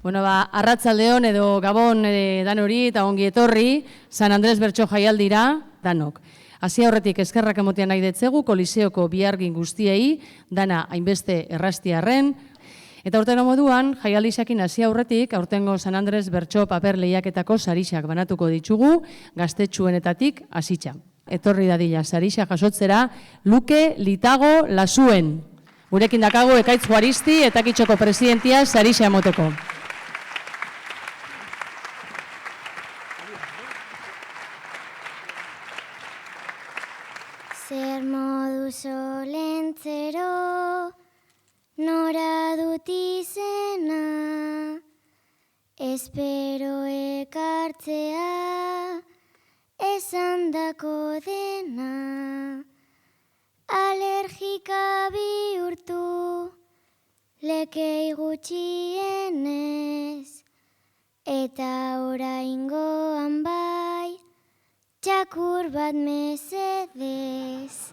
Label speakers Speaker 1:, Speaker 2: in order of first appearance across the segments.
Speaker 1: Bueno, arratsaldeon edo gabon dan hori eta ongi etorri, San Andres Bertso jaialdira danok. Hasi aurretik eskerrak emotea nahi detzegu, Koliseoko bihargin guztiei, dana hainbeste errastiarren. Eta urtero moduan, jaialdisakin hasi aurretik, aurtengo San Andres Bertso paper lehiaketako sarixak banatuko ditugu, gaztetxuenetatik hasitza. Etorri dadila sarixa jasotzera, Luke Litago Lasuen. Gurekin dakago Ekaitz Juaristi eta Kitxoko presidentia sarixa emoteko.
Speaker 2: Zer modu solentzero, nora dut izena, espero ekartzea, esandako dena. Alergika bihurtu, lekei gutxienez, eta oraingoan bai, txakur bat mesedez.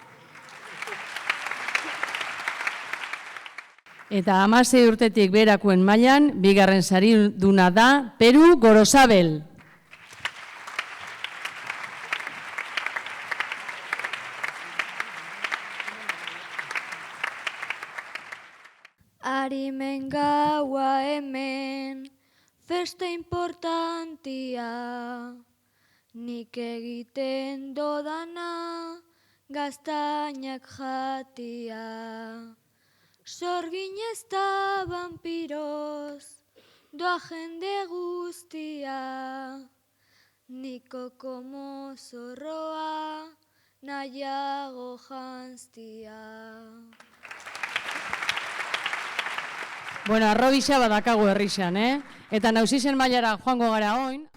Speaker 1: Eta 16 urtetik berakuen mailan, bigarren sariduna da Peru Gorosabel.
Speaker 3: Arimen gaua hemen, festa importantia, nik egiten dodana, gaztainak jatia. Sorgin ez da vampiroz, doa jende guztia, nikoko mozorroa, nahiago jantztia.
Speaker 1: Bueno, arrobisa badakagu herrixan, Eta nausisen mailara joango gara oin.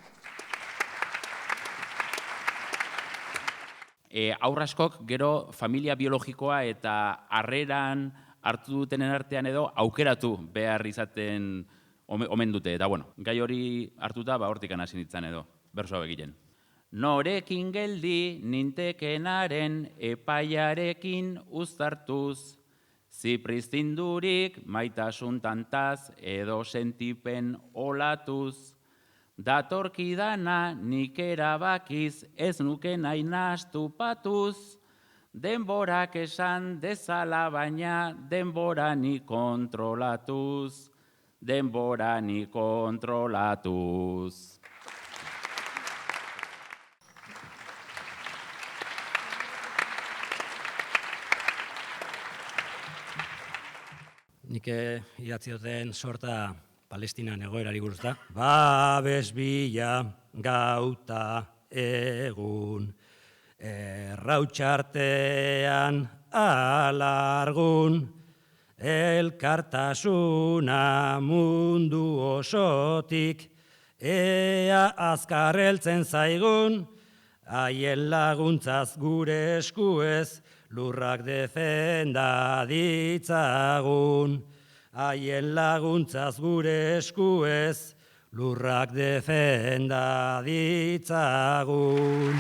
Speaker 4: Aurraskok gero familia biologikoa eta harreran hartu dutenen artean edo aukeratu behar izaten omen dute. Eta bueno, gai hori hartuta hortikan hasi nintzen edo, bersoa begiren. Norekin geldi nintekenaren epaiarekin uztartuz, zipriztindurik maitasun tantaz edo sentipen olatuz, datorkidana nik erabakiz ez nuke nahi nahastu patuz, denborak esan dezala baina denbora ni kontrolatuz, denbora ni kontrolatuz.
Speaker 5: Nik idatzi duten sorta Palestinan egoerari buruz da. Babes bila gauta egun, errautxartean alargun, elkartasuna mundu osotik, ea azkar heltzen zaigun, haien laguntzaz gure eskuez, lurrak defenda ditzagun. Haien laguntzaz gure eskuez, lurrak defenda ditzagun.